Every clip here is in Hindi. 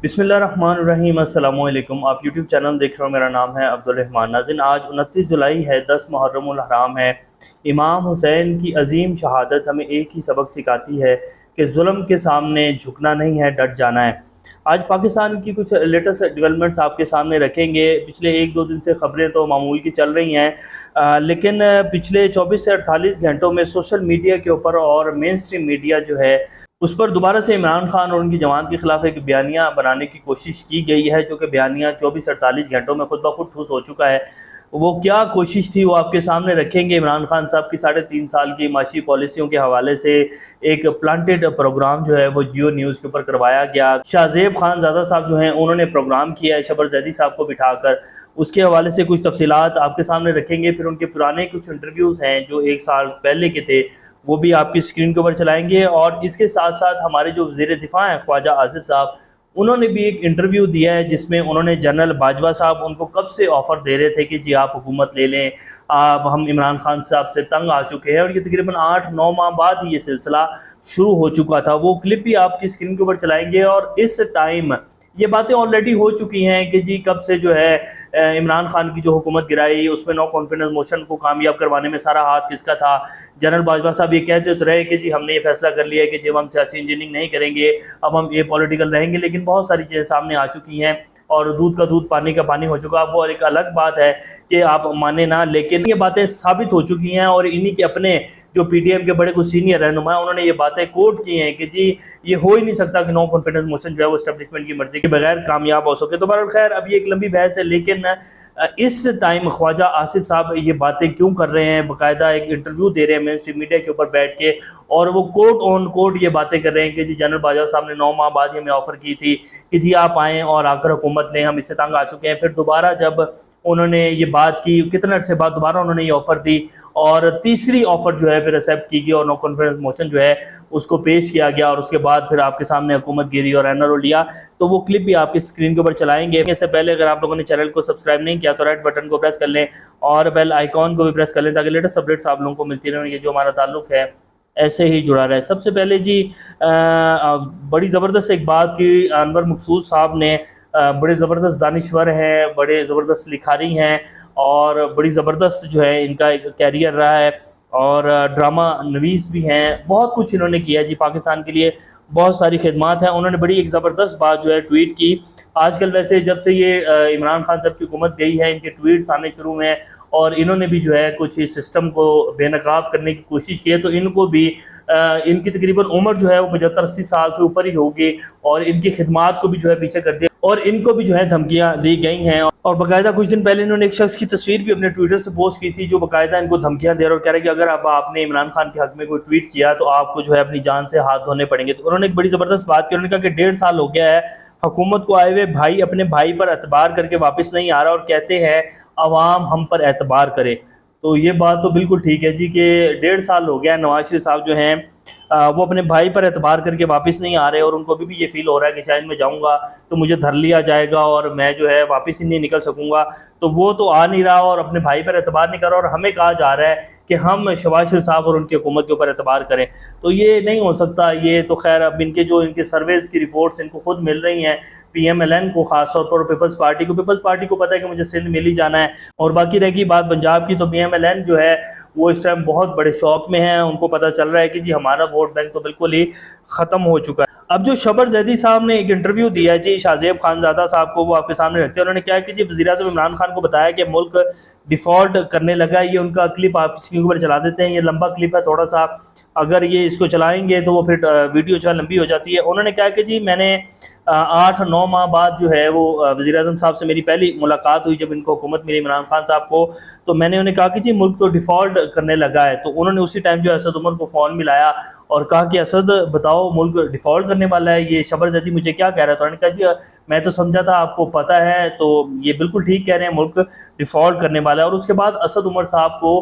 बिस्मिल्लाहिर्रहमानिर्रहीम। अस्सलाम वालेकुम। आप यूट्यूब चैनल देख रहे हो, मेरा नाम है अब्दुल रहमान। नाज़रीन, आज 29 जुलाई है, 10 मुहर्रमुल हराम है। इमाम हुसैन की अजीम शहादत हमें एक ही सबक सिखाती है कि जुल्म के सामने झुकना नहीं है, डट जाना है। आज पाकिस्तान की कुछ लेटेस्ट डेवलपमेंट्स आपके सामने रखेंगे। पिछले 1-2 दिन से ख़बरें तो मामूल की चल रही हैं, लेकिन पिछले 24 से 48 घंटों में सोशल मीडिया के ऊपर और मेन स्ट्रीम मीडिया जो है उस पर दोबारा से इमरान खान और उनकी जमात के खिलाफ एक बयानिया बनाने की कोशिश की गई है, जो कि बयानिया 24-48 घंटों में खुद ब खुद ठूस हो चुका है। वो क्या कोशिश थी वो आपके सामने रखेंगे। इमरान खान साहब की 3.5 साल की माशी पॉलिसियों के हवाले से एक प्लांटेड प्रोग्राम जो है वो जियो न्यूज़ के ऊपर करवाया गया। शाहजेब खान ज़ादा साहब जो हैं उन्होंने प्रोग्राम किया है शबर जैदी साहब को बिठाकर, उसके हवाले से कुछ तफसीलात आपके सामने रखेंगे। फिर उनके पुराने कुछ इंटरव्यूज़ हैं जो 1 साल पहले के थे, वो भी आपकी स्क्रीन के ऊपर चलाएंगे। और इसके साथ साथ हमारे जो वज़ीर दिफ़ा हैं ख्वाजा आसिफ साहब, उन्होंने भी एक इंटरव्यू दिया है जिसमें उन्होंने जनरल बाजवा साहब उनको कब से ऑफ़र दे रहे थे कि जी आप हुकूमत ले लें, आप हम इमरान खान साहब से तंग आ चुके हैं। और ये तकरीबन 8-9 माह बाद ही ये सिलसिला शुरू हो चुका था। वो क्लिप भी आपकी स्क्रीन के ऊपर चलाएंगे। और इस टाइम ये बातें ऑलरेडी हो चुकी हैं कि जी कब से जो है इमरान खान की जो हुकूमत गिराई उसमें नो कॉन्फिडेंस मोशन को कामयाब करवाने में सारा हाथ किसका था। जनरल बाजवा साहब ये कहते तो रहे कि जी हमने ये फैसला कर लिया है कि जब हम सियासी इंजीनियरिंग नहीं करेंगे, अब हम ये पॉलिटिकल रहेंगे, लेकिन बहुत सारी चीज़ें सामने आ चुकी हैं और दूध का दूध पानी का पानी हो चुका। वो एक अलग बात है कि आप माने ना, लेकिन ये बातें साबित हो चुकी हैं। और इन्हीं के अपने जो पीडीएम के बड़े कुछ सीनियर रहनुमा उन्होंने ये बातें कोट की हैं कि जी ये हो ही नहीं सकता कि नो कॉन्फिडेंस मोशन जो है वो एस्टेब्लिशमेंट की मर्जी के बगैर कामयाब हो सके। तो बहरहाल खैर अब ये एक लंबी बहस है, लेकिन इस टाइम ख्वाजा आसिफ साहब ये बातें क्यों कर रहे हैं, बाकायदा एक इंटरव्यू दे रहे हैं मेन स्ट्रीम मीडिया के ऊपर बैठ के, और वो कोट ऑन कोट ये बातें कर रहे हैं कि जी जनरल बाजवा साहब ने 9 माह बाद ही हमें ऑफ़र की थी कि जी आप आएँ और आकर हुकूमत लें, हम इससे तंग आ चुके हैं। फिर दोबारा जब उन्होंने ये बात की, कितने अर्से बाद दोबारा उन्होंने ये ऑफ़र दी और तीसरी ऑफ़र जो है फिर एक्सेप्ट की गई और नो कॉन्फिडेंस मोशन जो है उसको पेश किया गया। और उसके बाद फिर आपके सामने हुकूमत गिरी और एनआरओ लिया। तो वो क्लिप भी आपकी स्क्रीन के ऊपर चलाएंगे। इससे पहले अगर आप लोगों ने चैनल को सब्सक्राइब नहीं किया तो रेड बटन को प्रेस कर लें और बेल आइकॉन को भी प्रेस कर लें ताकि लेटेस्ट अपडेट्स आप लोगों को मिलती रहें। ये जो हमारा ताल्लुक है ऐसे ही जुड़ा रहे। सबसे पहले जी बड़ी ज़बरदस्त एक बात की, अनवर मकसूद साहब ने बड़े ज़बरदस्त दानिश्वर हैं, बड़े ज़बरदस्त लिखारी हैं और बड़ी ज़बरदस्त जो है इनका एक कैरियर रहा है और ड्रामा नवीस भी हैं। बहुत कुछ इन्होंने किया जी पाकिस्तान के लिए, बहुत सारी खिदमात हैं। उन्होंने बड़ी एक ज़बरदस्त बात जो है ट्वीट की। आजकल वैसे जब से ये इमरान खान साहब की हुकूमत गई है इनके ट्वीट्स आने शुरू हुए हैं और इन्होंने भी जो है कुछ इस सिस्टम को बेनकाब करने की कोशिश की है। तो इनको भी इनकी तकरीबन उम्र जो है वो 75-80 साल से ऊपर ही होगी और इनकी खिदमात को भी जो है पीछे कर दिया और इनको भी जो है धमकियाँ दी गई हैं। और बाकायदा कुछ दिन पहले इन्होंने एक शख्स की तस्वीर भी अपने ट्विटर से पोस्ट की थी जो बाकायदा इनको धमकियाँ दे रहा और कह रहा है कि अगर अब आपने इमरान खान के हक में कोई ट्वीट किया तो आपको जो है अपनी जान से हाथ धोने पड़ेंगे। तो उन्होंने एक बड़ी ज़बरदस्त बात की। उन्होंने कहा कि 1.5 साल हो गया है हुकूमत को आए हुए, भाई अपने भाई पर एतबार करके वापस नहीं आ रहा और कहते हैं अवाम हम पर एतबार करे। तो ये बात तो बिल्कुल ठीक है जी कि 1.5 साल हो गया, नवाज शरीफ साहब जो हैं वो अपने भाई पर एतबार करके वापस नहीं आ रहे और उनको अभी भी ये फील हो रहा है कि शायद मैं जाऊंगा तो मुझे धर लिया जाएगा और मैं जो है वापस ही नहीं निकल सकूंगा। तो वो तो आ नहीं रहा और अपने भाई पर एतबार नहीं कर रहा और हमें कहा जा रहा है कि हम शहबाज शरीफ साहब और उनकी हुकूमत के ऊपर एतबार करें। तो ये नहीं हो सकता। ये तो खैर अब इनके सर्वेज़ की रिपोर्ट्स इनको खुद मिल रही हैं, PMLN को खासतौर पर, पीपल्स पार्टी को पता है कि मुझे सिंध मिल ही जाना है। और बाकी रहेगी बात पंजाब की, तो PMLN जो है वो इस टाइम बहुत बड़े शौक में है। उनको पता चल रहा है कि जी हमारा वोट बैंक तो बिल्कुल ही ख़त्म हो चुका है। अब जो शबर जैदी साहब ने एक इंटरव्यू दिया है जी शाहजेब खानज़ादा साहब को, वो आपके सामने रखते हैं। उन्होंने क्या है कि जी वज़ीर-ए-आज़म इमरान खान को बताया कि मुल्क डिफ़ॉल्ट करने लगा है। ये उनका क्लिप आप स्क्रीन के ऊपर चला देते हैं। ये लंबा क्लिप है थोड़ा सा, अगर ये इसको चलाएंगे तो वो फिर वीडियो जो है लंबी हो जाती है। उन्होंने कहा कि जी मैंने 8-9 माह बाद जो है वो वज़ीर-ए-आज़म साहब से मेरी पहली मुलाकात हुई जब इनको हुकूमत मिली इमरान खान साहब को। तो मैंने उन्हें कहा कि जी मुल्क तो डिफ़ॉल्ट करने लगा है। तो उन्होंने उसी टाइम जो असद उमर को फ़ोन मिलाया और कहा कि असद बताओ मुल्क डिफ़ॉल्ट करने वाला है, ये शबर जैदी मुझे क्या कह रहा था। उन्होंने कहा जी मैं तो समझा था आपको पता है। तो ये बिल्कुल ठीक कह रहे हैं, मुल्क डिफ़ॉल्ट करने वाला है। और उसके बाद असद उमर साहब को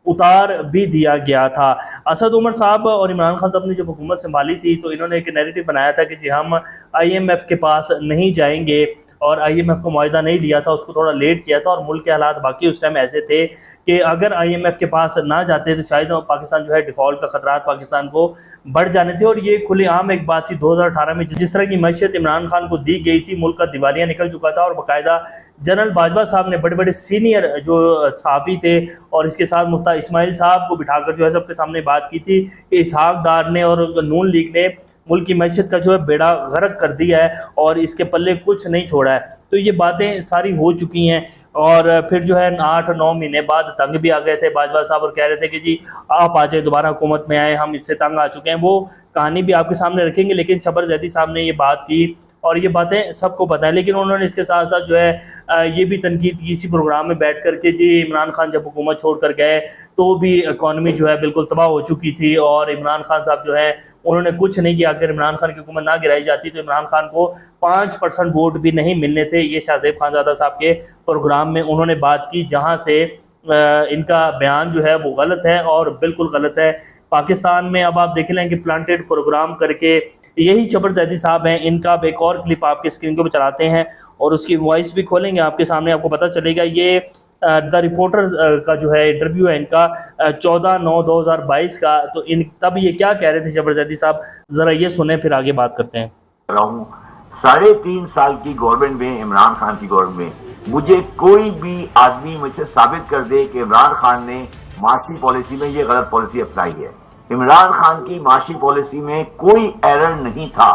उतार भी दिया गया था। असद उमर साहब और इमरान खान साहब ने जब हुकूमत संभाली थी तो इन्होंने एक नैरेटिव बनाया था कि जी हम IMF के पास नहीं जाएंगे और IMF को मुआहिदा नहीं लिया था, उसको थोड़ा लेट किया था, और मुल्क के हालात बाकी उस टाइम ऐसे थे कि अगर IMF के पास ना जाते तो शायद पाकिस्तान जो है डिफ़ॉल्ट का ख़तरात पाकिस्तान को बढ़ जाने थे। और ये खुलेआम एक बात थी 2018 में जिस तरह की मैशत इमरान खान को दी गई थी, मुल्क का दिवालिया निकल चुका था, और बाकायदा जनरल बाजवा साहब ने बड़े बड़े सीनियर जो सहाफ़ी थे और इसके साथ मुफ्ती इस्माइल साहब को बिठाकर जो है सबके सामने बात की थी कि इसहाक डार ने और नून लीग ने मुल्क की मैशत का जो है बेड़ा गर्क कर दिया है और इसके पल्ले कुछ नहीं छोड़ा है। तो ये बातें सारी हो चुकी हैं, और फिर जो है 8-9 महीने बाद तंग भी आ गए थे बाजवा साहब और कह रहे थे कि जी आप आ जाए, दोबारा हुकूमत में आए, हम इससे तंग आ चुके हैं। वो कहानी भी आपके सामने रखेंगे, लेकिन शबर जैदी साहब ने ये बात की और ये बातें सबको पता है। लेकिन उन्होंने इसके साथ साथ जो है ये भी तनकीद की इसी प्रोग्राम में बैठ कर के, जी इमरान खान जब हुकूमत छोड़ कर गए तो भी इकॉनमी जो है बिल्कुल तबाह हो चुकी थी, और इमरान खान साहब जो है उन्होंने कुछ नहीं किया। अगर इमरान खान की हुकूमत ना गिराई जाती तो इमरान खान को 5% वोट भी नहीं मिलने थे। ये शाहज़ेब खानज़ादा साहब के प्रोग्राम में उन्होंने बात की, जहाँ से इनका बयान जो है वो गलत है और बिल्कुल गलत है। पाकिस्तान में अब आप देख लें कि प्लांटेड प्रोग्राम करके यही शबर जैदी साहब हैं, इनका अब एक और क्लिप आपके स्क्रीन के ऊपर चलाते हैं और उसकी वॉइस भी खोलेंगे आपके सामने, आपको पता चलेगा। ये द रिपोर्टर का जो है इंटरव्यू है इनका 14/9/2022 का। तो इन तब ये क्या कह रहे थे शबर जैदी साहब, ज़रा ये सुने फिर आगे बात करते हैं। 3.5 साल की गवर्नमेंट में, इमरान खान की गवर्नमेंट में, मुझे कोई भी आदमी मुझसे साबित कर दे कि इमरान खान ने माशी पॉलिसी में ये गलत पॉलिसी अपनाई है। इमरान खान की माशी पॉलिसी में कोई एरर नहीं था।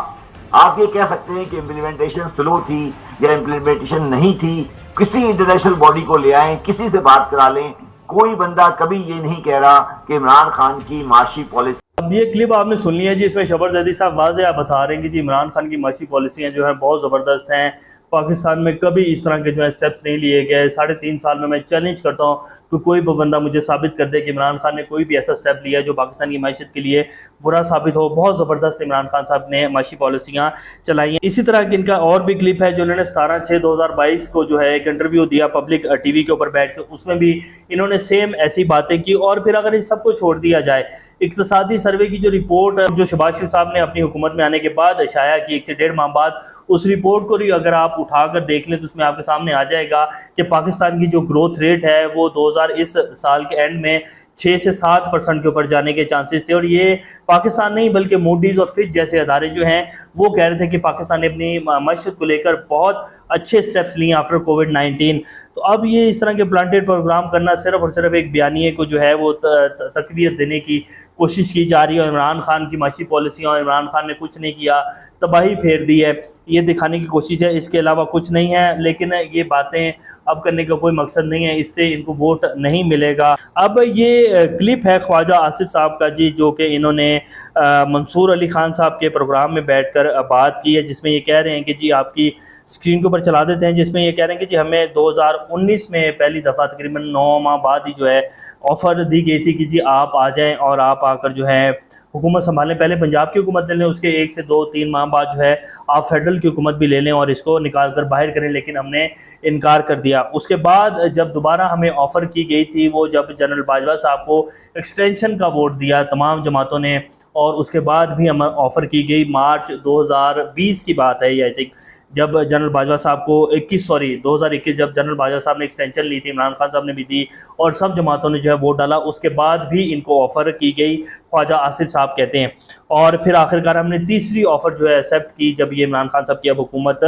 आप ये कह सकते हैं कि इम्प्लीमेंटेशन स्लो थी या इम्प्लीमेंटेशन नहीं थी, किसी इंटरनेशनल बॉडी को ले आए, किसी से बात करा लें, कोई बंदा कभी ये नहीं कह रहा कि इमरान खान की माशी पॉलिसी। अब ये क्लिप आपने सुन लिया जी, इसमें शबर जैदी साहब वाज़ेह बता रहे हैं कि जी इमरान खान की माशी पॉलिसियाँ जो हैं बहुत ज़बरदस्त हैं, पाकिस्तान में कभी इस तरह के जो है स्टेप्स नहीं लिए गए। 3.5 साल में मैं चैलेंज करता हूँ कि कोई भी बंदा मुझे साबित कर दे कि इमरान खान ने कोई भी ऐसा स्टेप लिया जो पाकिस्तान की मैशत के लिए बुरा साबित हो। बहुत ज़बरदस्त इमरान खान साहब ने माशी पॉलिसियाँ चलाई हैं। इसी तरह की इनका और भी क्लिप है जो इन्होंने 17/6/2022 को जो है एक इंटरव्यू दिया पब्लिक TV के ऊपर बैठ कर, उसमें भी इन्होंने सेम ऐसी बातें की। और फिर अगर इस सबको छोड़ दिया जाए, इक़्तिसादी सर्वे की जो रिपोर्ट जो शहबाज शरीफ साहब ने अपनी हुकूमत में आने के बाद शाया की 1 से 1.5 माह बाद, उस रिपोर्ट को भी अगर आप उठाकर देख लें तो उसमें आपके सामने आ जाएगा कि पाकिस्तान की जो ग्रोथ रेट है वो 2000 इस साल के एंड में 6 से 7% के ऊपर जाने के चांसेस थे। और ये पाकिस्तान नहीं बल्कि मूडीज़ और फिच जैसे अदारे जो हैं वो कह रहे थे कि पाकिस्तान ने अपनी मैशत को लेकर बहुत अच्छे स्टेप्स लिए आफ्टर कोविड-19। तो अब ये इस तरह के प्लांटेड प्रोग्राम करना सिर्फ और सिर्फ एक बयानिए को जो है वो तकवीत देने की कोशिश की जा रही है। इमरान खान की माशी पॉलिसियाँ और इमरान खान ने कुछ नहीं किया, तबाही फेर दी है, ये दिखाने की कोशिश है, इसके अलावा कुछ नहीं है। लेकिन ये बातें अब करने का कोई मकसद नहीं है, इससे इनको वोट नहीं मिलेगा। अब ये क्लिप है ख्वाजा आसिफ साहब का जी, जो कि इन्होंने मंसूर अली खान साहब के प्रोग्राम में बैठकर बात की है, जिसमें ये कह रहे हैं कि जी आपकी स्क्रीन के ऊपर चला देते हैं, जिसमें ये कह रहे हैं कि जी हमें 2019 में पहली दफ़ा तकरीबन 9 माह बाद ही जो है ऑफ़र दी गई थी कि जी आप आ जाएँ और आप आकर जो है हुकूमत संभालें। पहले पंजाब की हुकूमत ले लें, उसके 1 से 2-3 माह बाद जो है आप फेडरल की हुकूमत भी ले लें और इसको निकाल कर बाहर करें, लेकिन हमने इनकार कर दिया। उसके बाद जब दोबारा हमें ऑफ़र की गई थी, वो जब जनरल बाजवा साहब को एक्सटेंशन का वोट दिया तमाम जमातों ने, और उसके बाद भी हमें ऑफ़र की गई मार्च 2020 की बात है ये, आई थिंक, जब जनरल बाजवा साहब को 2021 जब जनरल बाजवा साहब ने एक्सटेंशन ली थी, इमरान खान साहब ने भी दी और सब जमातों ने जो है वोट डाला, उसके बाद भी इनको ऑफ़र की गई, ख्वाजा आसिफ साहब कहते हैं। और फिर आखिरकार हमने तीसरी ऑफ़र जो है एक्सेप्ट की जब ये इमरान खान साहब की अब हुकूमत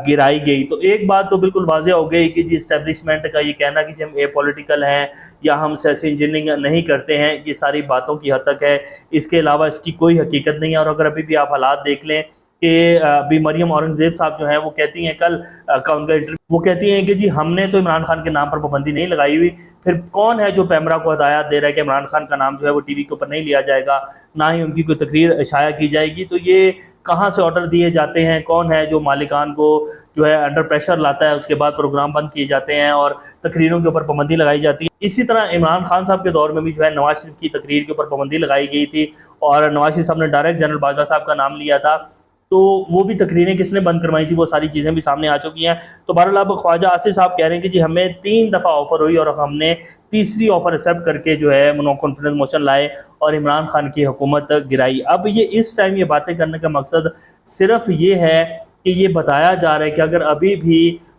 गिराई गई। तो एक बात तो बिल्कुल वाज़ेह हो गई कि जी इस्टेब्लिशमेंट का ये कहना कि जी हम एपॉलिटिकल हैं या हम सियासी इंजीनियरिंग नहीं करते हैं, ये सारी बातों की हद तक है, इसके अलावा इसकी कोई हकीकत नहीं है। और अगर अभी भी आप हालात देख लें कि अभी मरियम औरंगज़ेब साहब जो हैं वो कहती हैं, कल का उनका इंटरव्यू, वो कहती हैं कि जी हमने तो इमरान खान के नाम पर पाबंदी नहीं लगाई हुई, फिर कौन है जो पैमरा को हदायत दे रहा है कि इमरान खान का नाम जो है वो TV के ऊपर नहीं लिया जाएगा, ना ही उनकी कोई तकरीर शाया की जाएगी। तो ये कहाँ से ऑर्डर दिए जाते हैं, कौन है जो मालिकान को जो है अंडर प्रेशर लाता है, उसके बाद प्रोग्राम बंद किए जाते हैं और तकरीरों के ऊपर पाबंदी लगाई जाती है। इसी तरह इमरान खान साहब के दौर में भी जो है नवाज शरीफ की तकरीर के ऊपर पाबंदी लगाई गई थी और नवाज शरीफ साहब ने डायरेक्ट जनरल बाजवा साहब का नाम लिया था, तो वो भी तकरीरें किसने बंद करवाई थी, वो सारी चीज़ें भी सामने आ चुकी हैं। तो बहरहाल अब ख्वाजा आसिफ साहब कह रहे हैं कि जी हमें 3 दफ़ा ऑफ़र हुई और हमने तीसरी ऑफ़र एक्सेप्ट करके जो है नो कॉन्फिडेंस मोशन लाए और इमरान खान की हुकूमत गिराई। अब ये इस टाइम ये बातें करने का मकसद सिर्फ ये है कि ये बताया जा रहा है कि अगर अभी भी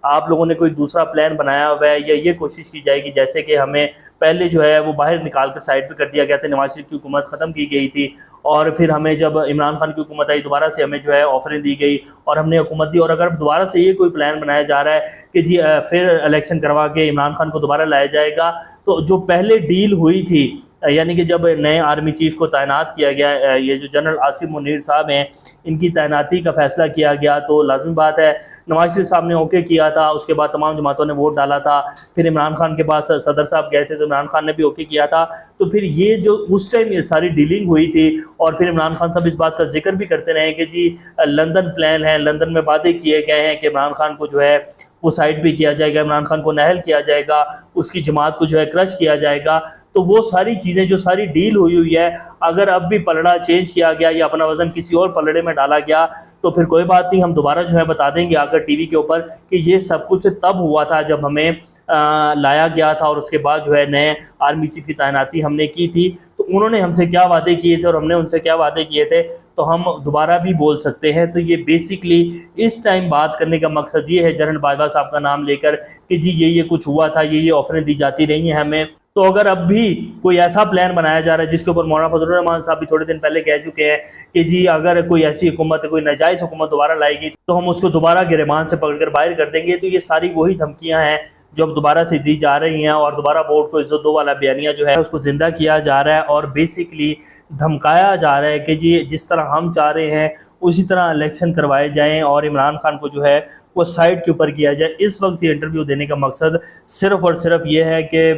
आप लोगों ने कोई दूसरा प्लान बनाया हुआ है या ये कोशिश की जाएगी, जैसे कि हमें पहले जो है वो बाहर निकाल कर साइड पे कर दिया गया था, नवाज शरीफ की हुकूमत ख़त्म की गई थी और फिर हमें जब इमरान खान की हुकूमत आई दोबारा से हमें जो है ऑफरें दी गई और हमने हुकूमत दी, और अगर दोबारा से ये कोई प्लान बनाया जा रहा है कि जी फिर इलेक्शन करवा के इमरान खान को दोबारा लाया जाएगा, तो जो पहले डील हुई थी यानी कि जब नए आर्मी चीफ को तैनात किया गया, ये जो जनरल आसिम मुनीर साहब हैं इनकी तैनाती का फैसला किया गया, तो लाजमी बात है नवाज शरीफ साहब ने ओके किया था, उसके बाद तमाम जमातों ने वोट डाला था, फिर इमरान खान के पास सदर साहब गए थे तो इमरान खान ने भी ओके किया था, तो फिर ये जो उस टाइम ये सारी डीलिंग हुई थी और फिर इमरान खान साहब इस बात का जिक्र भी करते रहे कि जी लंदन प्लान है, लंदन में वादे किए गए हैं कि इमरान खान को जो है वो साइड पे किया जाएगा, इमरान खान को नाअहल किया जाएगा, उसकी जमात को जो है क्रश किया जाएगा। तो वो सारी चीज़ें जो सारी डील हुई है, अगर अब भी पलड़ा चेंज किया गया या अपना वज़न किसी और पलड़े में डाला गया तो फिर कोई बात नहीं, हम दोबारा जो है बता देंगे आकर टीवी के ऊपर कि ये सब कुछ तब हुआ था जब हमें लाया गया था और उसके बाद जो है नए आर्मी चीफ की तैनाती हमने की थी, तो उन्होंने हमसे क्या वादे किए थे और हमने उनसे क्या वादे किए थे, तो हम दोबारा भी बोल सकते हैं। तो ये बेसिकली इस टाइम बात करने का मकसद ये है जनरल बाजवा साहब का नाम लेकर कि जी ये कुछ हुआ था, ये ऑफरें दी जाती रही हैं हमें। तो अगर अब भी कोई ऐसा प्लान बनाया जा रहा है जिसके ऊपर मौलाना फजलुर रहमान साहब भी थोड़े दिन पहले कह चुके हैं कि जी अगर कोई ऐसी हुकूमत, कोई नाजायज़ हुकूमत दोबारा लाएगी तो हम उसको दोबारा गिरबान से पकड़ कर बाहर कर देंगे, तो ये सारी वही धमकियां हैं जो अब दोबारा से दी जा रही हैं और दोबारा वोट को इज्जत दो वाला बयानिया जो है उसको ज़िंदा किया जा रहा है और बेसिकली धमकाया जा रहा है कि जी जिस तरह हम चाह रहे हैं उसी तरह इलेक्शन करवाए जाएं और इमरान खान को जो है वो साइड के ऊपर किया जाए। इस वक्त ये इंटरव्यू देने का मकसद सिर्फ़ और सिर्फ ये है कि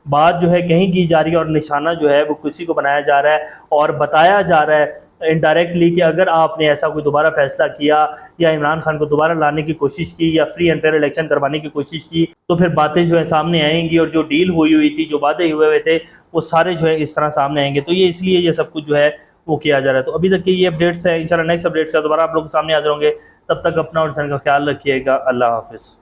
बात जो है कहीं की जा रही है और निशाना जो है वो किसी को बनाया जा रहा है और बताया जा रहा है इनडायरेक्टली कि अगर आपने ऐसा कोई दोबारा फैसला किया या इमरान खान को दोबारा लाने की कोशिश की या फ्री एंड फेयर इलेक्शन करवाने की कोशिश की तो फिर बातें जो है सामने आएंगी और जो डील हुई थी, जो वादे हुए थे, वो सारे जो है इस तरह सामने आएंगे। तो ये इसलिए ये सब कुछ जो है वो किया जा रहा है। तो अभी तक के ये अपडेट्स हैं, इंशाल्लाह नेक्स्ट अपडेट्स का दोबारा आप लोगों के सामने हाजिर होंगे। तब तक अपना और का ख्याल रखिएगा। अल्लाह हाफिज़।